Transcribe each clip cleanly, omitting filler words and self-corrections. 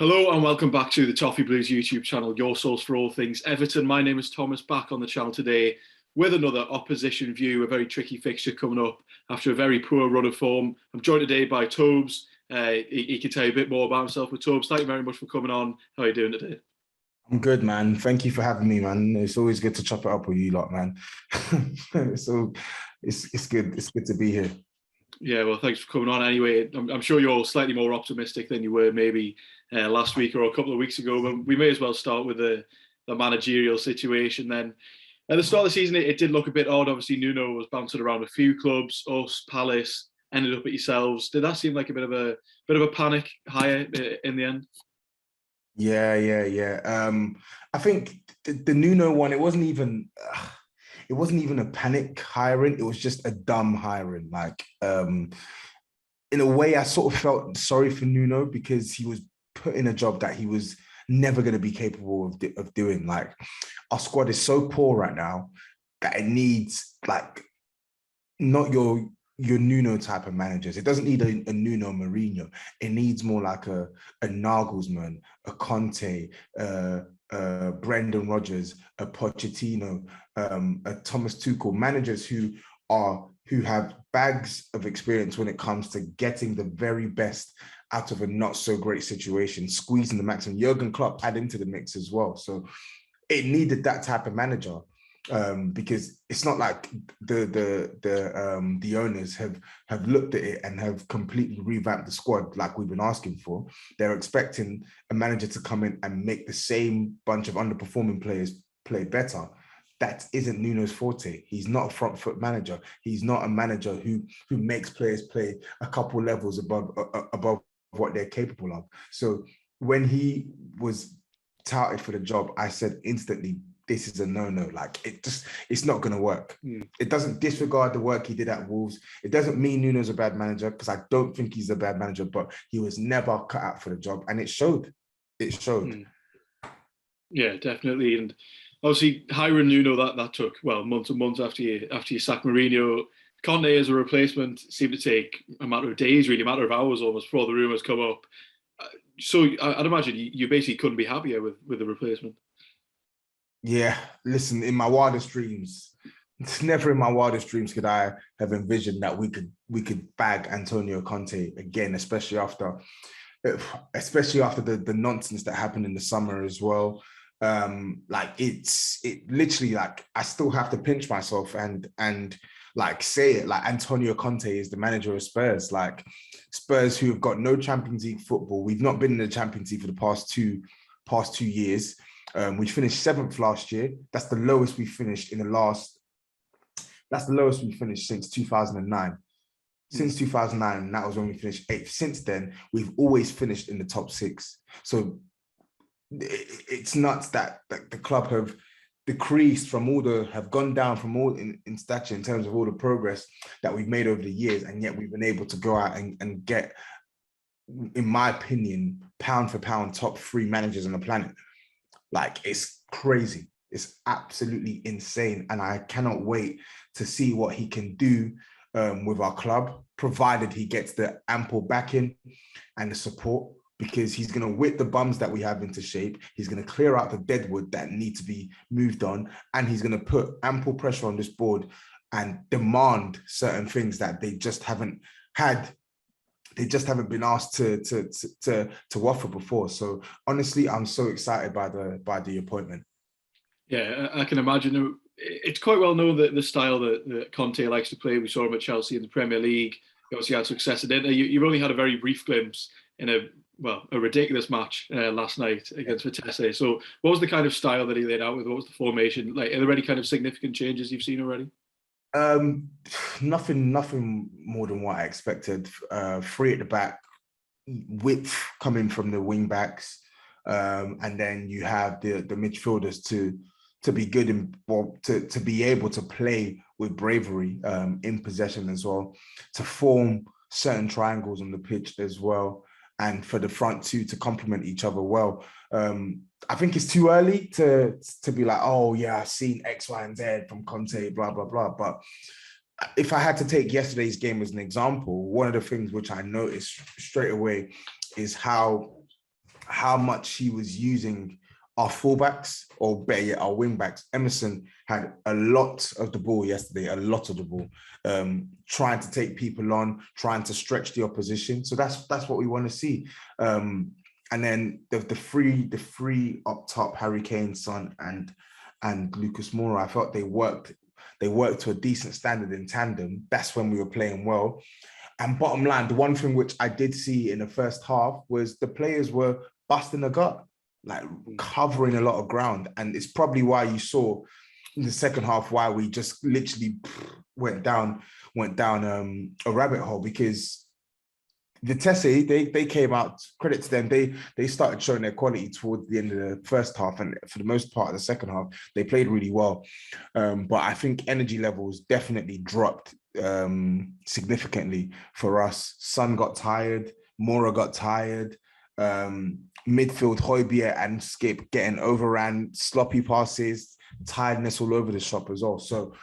Hello and welcome back to the Toffee Blues YouTube channel, your source for all things Everton. My name is Thomas, back on the channel today with another opposition view, a very tricky fixture coming up after a very poor run of form. I'm joined today by Tobes. He can tell you a bit more about himself. But Tobes, thank you very much for coming on. How are you doing today? I'm good, man. Thank you for having me, man. It's always good to chop it up with you lot, man. So it's good. It's good to be here. Yeah, well, thanks for coming on anyway. I'm sure you're slightly more optimistic than you were maybe last week or a couple of weeks ago, but we may as well start with the managerial situation then. At the start of the season, it did look a bit odd. Obviously, Nuno was bouncing around a few clubs, us, Palace, ended up at yourselves. Did that seem like a bit of a panic hire in the end? Yeah. I think the Nuno one, it wasn't even a panic hiring. It was just a dumb hiring. In a way, I sort of felt sorry for Nuno because he was put in a job that he was never going to be capable of doing. Like, our squad is so poor right now that it needs not your Nuno type of managers. It doesn't need a Nuno Mourinho. It needs more like a Nagelsmann, a Conte, Brendan Rodgers, a Pochettino, a Thomas Tuchel, managers who have bags of experience when it comes to getting the very best out of a not so great situation, squeezing the maximum. Jurgen Klopp add into the mix as well. So it needed that type of manager. Because it's not like the owners have looked at it and have completely revamped the squad like we've been asking for. They're expecting a manager to come in and make the same bunch of underperforming players play better. That isn't Nuno's forte. He's not a front foot manager. He's not a manager who makes players play a couple levels above what they're capable of. So when he was touted for the job, I said instantly, this is a no-no. Like, it's not going to work. It doesn't disregard the work he did at Wolves. It doesn't mean Nuno's a bad manager, because I don't think he's a bad manager, but he was never cut out for the job, and it showed. It showed. Yeah, definitely. And obviously, hiring Nuno, that took, well, months and months after you sacked Mourinho. Conte as a replacement seemed to take a matter of days, really, a matter of hours almost, before the rumours come up. So I'd imagine you basically couldn't be happier with the replacement. Yeah, listen, in my wildest dreams, never in my wildest dreams could I have envisioned that we could bag Antonio Conte again, especially after the nonsense that happened in the summer as well. It literally, like, I still have to pinch myself and say it, like, Antonio Conte is the manager of Spurs. Like, Spurs, who have got no Champions League football. We've not been in the Champions League for the past two years. We finished 7th last year. That's the lowest we finished since 2009. Since 2009, that was when we finished 8th. Since then, we've always finished in the top 6. So it's nuts that the club have decreased have gone down from all in stature in terms of all the progress that we've made over the years, and yet we've been able to go out and get, in my opinion, pound for pound, top 3 managers on the planet. Like, it's crazy. It's absolutely insane. And I cannot wait to see what he can do with our club, provided he gets the ample backing and the support, because he's going to whip the bums that we have into shape. He's going to clear out the deadwood that need to be moved on. And he's going to put ample pressure on this board and demand certain things that they just haven't had. They just haven't been asked to offer before. So honestly, I'm so excited by the appointment. Yeah, I can imagine. It's quite well known that the style that Conte likes to play. We saw him at Chelsea in the Premier League. He obviously had success in it. You've only had a very brief glimpse in a ridiculous match last night against Vitesse. So what was the kind of style that he laid out with? What was the formation? Like, are there any kind of significant changes you've seen already? Nothing more than what I expected. 3 at the back, width coming from the wing backs, and then you have the midfielders to be good and to be able to play with bravery in possession as well, to form certain triangles on the pitch as well, and for the front 2 to complement each other well. I think it's too early to be like, oh yeah, I've seen X, Y, and Z from Conte, blah, blah, blah. But if I had to take yesterday's game as an example, one of the things which I noticed straight away is how how much he was using our fullbacks, or better yet, our wing backs. Emerson had a lot of the ball yesterday, a lot of the ball, trying to take people on, trying to stretch the opposition. So that's what we want to see. And then the three up top, Harry Kane, Son, and Lucas Moura, I felt they worked to a decent standard in tandem. That's when we were playing well. And bottom line, the one thing which I did see in the first half was the players were busting the gut, like covering a lot of ground. And it's probably why you saw in the second half why we just literally went down a rabbit hole, because the Vitesse, they came out, credit to them, they started showing their quality towards the end of the first half, and for the most part of the second half, they played really well. But I think energy levels definitely dropped significantly for us. Son got tired, Mora got tired, midfield, Højbjerg and Skip getting overran, sloppy passes, tiredness all over the shop as well. So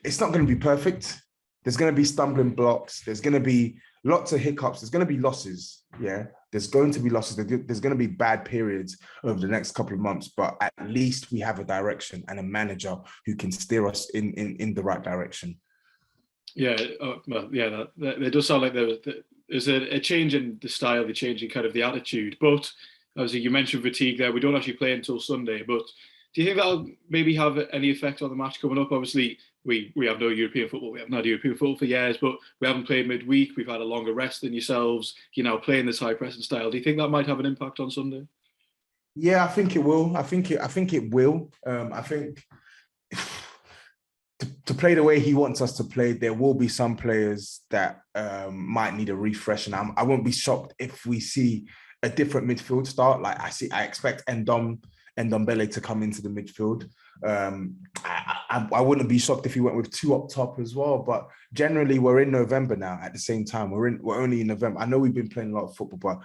it's not going to be perfect. There's going to be stumbling blocks. There's going to be lots of hiccups. There's going to be losses. Yeah, there's going to be losses. There's going to be bad periods over the next couple of months, but at least we have a direction and a manager who can steer us in the right direction. Yeah, well, yeah, that does sound like there's a change in the style, the change in kind of the attitude. But obviously, you mentioned fatigue there. We don't actually play until Sunday, but do you think that'll maybe have any effect on the match coming up? Obviously, we have no European football. We haven't had European football for years, but we haven't played midweek. We've had a longer rest than yourselves. You know, playing this high pressing style. Do you think that might have an impact on Sunday? Yeah, I think it will. I think it will. I think to play the way he wants us to play, there will be some players that might need a refresh, and I won't be shocked if we see a different midfield start. Like I expect Ndombele to come into the midfield. I wouldn't be shocked if he went with two up top as well. But generally, we're in November now. At the same time, we're only in November. I know we've been playing a lot of football, but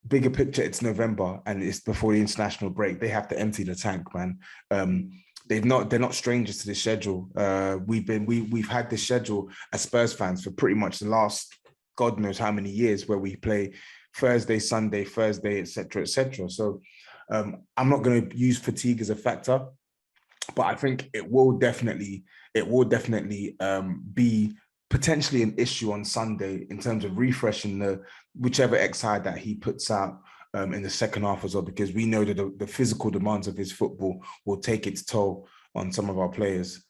bigger picture, it's November and it's before the international break. They have to empty the tank, man. They're not strangers to the schedule. We've had this schedule as Spurs fans for pretty much the last God knows how many years, where we play Thursday, Sunday, Thursday, etc., etc. So I'm not going to use fatigue as a factor, but I think it will definitely be potentially an issue on Sunday in terms of refreshing the whichever X side that he puts out in the second half as well, because we know that the physical demands of his football will take its toll on some of our players.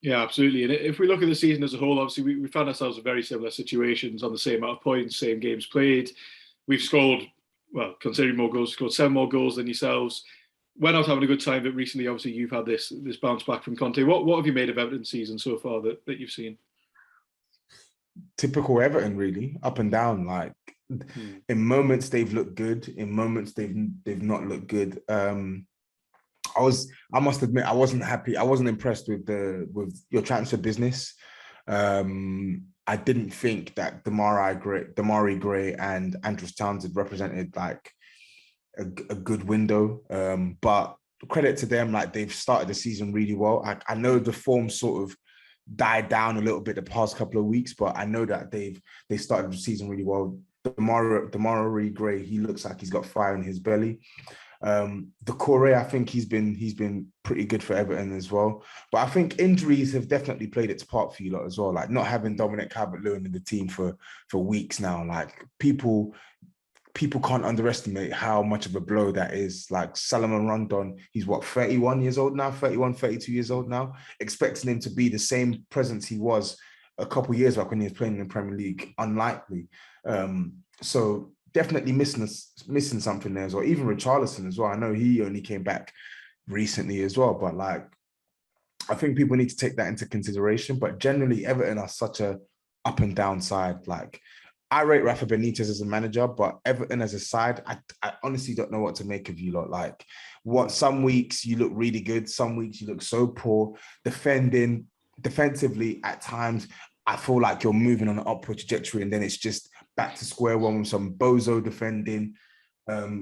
Yeah, absolutely. And if we look at the season as a whole, obviously we found ourselves in very similar situations on the same amount of points, same games played. We've scored, well, considering more goals, scored 7 more goals than yourselves. We're not having a good time, but recently, obviously, you've had this bounce back from Conte. What have you made of Everton's season so far that you've seen? Typical Everton, really, up and down. Like in moments they've looked good, in moments they've not looked good. I must admit, I wasn't happy. I wasn't impressed with your transfer business. I didn't think that Damari Gray and Andrews Townsend represented like a good window. But credit to them, like they've started the season really well. I know the form sort of died down a little bit the past couple of weeks, but I know that they started the season really well. Damari Gray, he looks like he's got fire in his belly. Doucouré, I think he's been pretty good for Everton as well. But I think injuries have definitely played its part for you lot as well. Like not having Dominic Calvert-Lewin in the team for weeks now. Like people can't underestimate how much of a blow that is. Like Salomon Rondon, he's 31 years old now, 31, 32 years old now. Expecting him to be the same presence he was a couple of years back when he was playing in the Premier League, unlikely. So definitely missing something there as well. Even Richarlison as well. I know he only came back recently as well, but like I think people need to take that into consideration. But generally, Everton are such a up and down side. Like I rate Rafa Benitez as a manager, but Everton as a side, I honestly don't know what to make of you lot. Like some weeks you look really good, some weeks you look so poor. Defensively at times, I feel like you're moving on an upward trajectory, and then it's just back to square one with some bozo defending,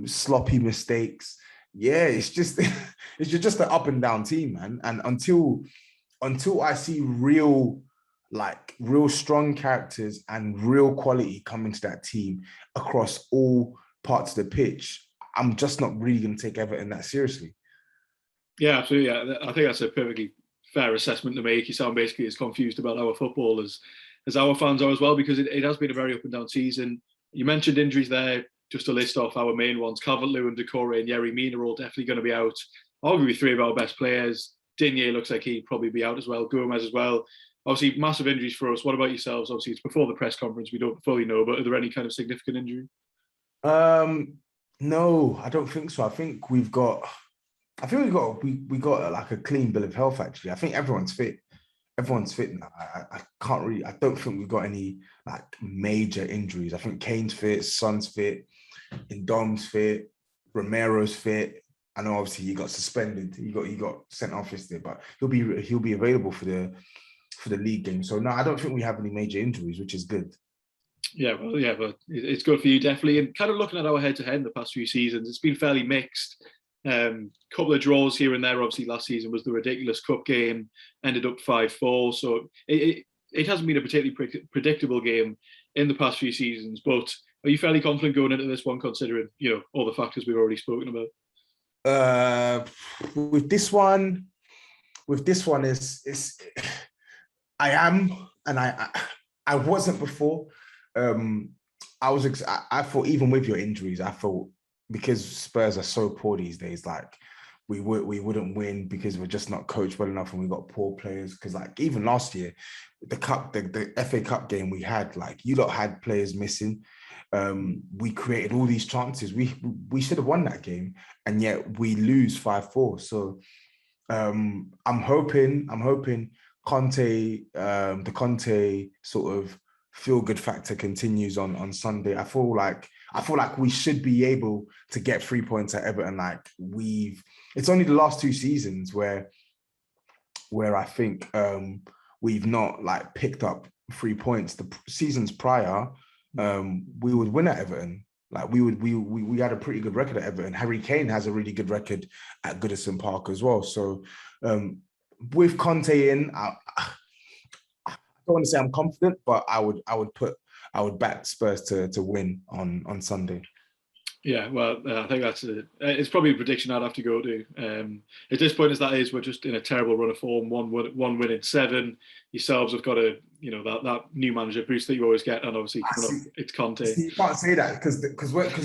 sloppy mistakes. Yeah, it's just an up and down team, man. And until I see real strong characters and real quality come into that team across all parts of the pitch, I'm just not really going to take Everton that seriously. Yeah, absolutely. Yeah. I think that's a perfectly fair assessment to make. You sound basically as confused about our football as our fans are as well, because it has been a very up and down season. You mentioned injuries there. Just to list off our main ones, Calvert-Lewin, Decore and Yerry Mina are all definitely going to be out. Arguably three of our best players. Digne looks like he'd probably be out as well. Gomez as well. Obviously, massive injuries for us. What about yourselves? Obviously, it's before the press conference. We don't fully know, but are there any kind of significant injury? No, I don't think so. I think we got like a clean bill of health, actually. I think everyone's fit. Everyone's fit now. I don't think we've got any like major injuries. I think Kane's fit, Son's fit, Indom's fit, Romero's fit. I know obviously he got suspended. He got sent off yesterday, but he'll be available for the league game. So no, I don't think we have any major injuries, which is good. Yeah, well, yeah, but it's good for you definitely. And kind of looking at our head-to-head in the past few seasons, it's been fairly mixed. Couple of draws here and there. Obviously, last season was the ridiculous cup game, ended up 5-4. So it hasn't been a particularly predictable game in the past few seasons. But are you fairly confident going into this one, considering all the factors we've already spoken about? With this one, is I am, and I wasn't before. I thought even with your injuries, I thought, because Spurs are so poor these days, like we wouldn't win because we're just not coached well enough and we got poor players. Because like even last year, the FA Cup game we had, like you lot had players missing. We created all these chances. We should have won that game, and yet we lose 5-4. So I'm hoping Conte, the Conte sort of feel good factor continues on Sunday. I feel like we should be able to get 3 points at Everton. Like it's only the last two seasons where I think we've not like picked up 3 points. The seasons prior, we would win at Everton. Like we had a pretty good record at Everton. Harry Kane has a really good record at Goodison Park as well. So with Conte in, I don't want to say I'm confident, but I would back Spurs to win on Sunday. Yeah, well, I think it's probably a prediction I'd have to go to. At this point, as that is, we're just in a terrible run of form. One win in 7. Yourselves have got that new manager boost that you always get, and obviously it's Conte. You can't say that because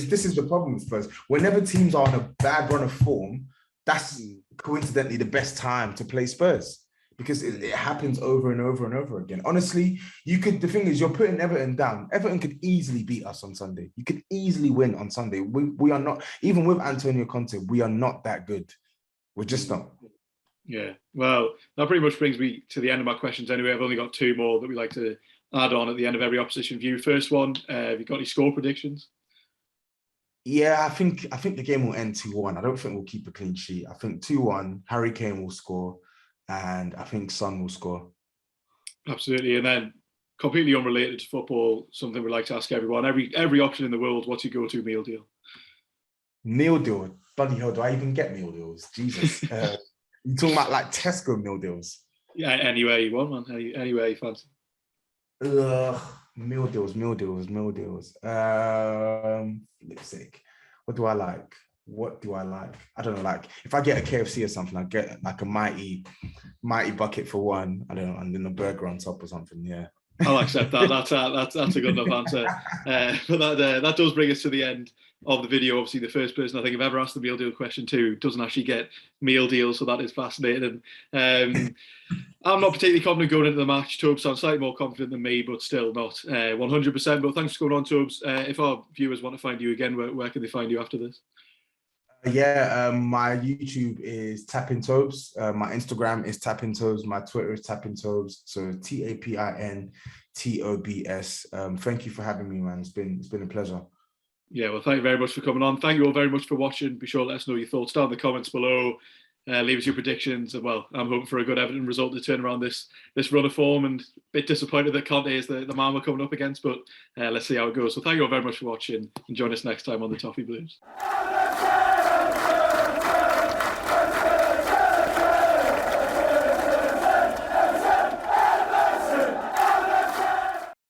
this is the problem with Spurs. Whenever teams are on a bad run of form, that's coincidentally the best time to play Spurs. Because it happens over and over and over again. Honestly, the thing is, you're putting Everton down. Everton could easily beat us on Sunday. You could easily win on Sunday. We are not, even with Antonio Conte, we are not that good. We're just not. Yeah, well, that pretty much brings me to the end of my questions anyway. I've only got 2 more that we like to add on at the end of every opposition view. First one, have you got any score predictions? Yeah, I think the game will end 2-1. I don't think we'll keep a clean sheet. I think 2-1, Harry Kane will score. And I think Son will score. Absolutely. And then completely unrelated to football, something we like to ask everyone. Every option in the world, what's your go-to meal deal? Meal deal? Bloody hell, do I even get meal deals? Jesus. You're talking about like Tesco meal deals? Yeah, anywhere you want, man. Anywhere you fancy. Meal deals. Let's see. What do I like? I don't know. Like if I get a KFC or something, I get like a mighty bucket for one. I don't know, and then a burger on top or something. Yeah, I'll accept that. That's a good enough answer. But that does bring us to the end of the video. Obviously, the first person I think I've ever asked the meal deal question to doesn't actually get meal deals, so that is fascinating. I'm not particularly confident going into the match. Tobes sounds slightly more confident than me, but still not 100%. But thanks for going on, Tobes. If our viewers want to find you again, where can they find you after this? My YouTube is Tapping Tobes. My Instagram is Tapping Tobes. My Twitter is Tapping Tobes. So TAPINTOBS. Thank you for having me, man. It's been a pleasure. Yeah, well, thank you very much for coming on. Thank you all very much for watching. Be sure to let us know your thoughts down in the comments below. Leave us your predictions. Well, I'm hoping for a good Everton result to turn around this run of form, and a bit disappointed that Conte is the man we're coming up against, but let's see how it goes. So thank you all very much for watching, and join us next time on the Toffee Blues.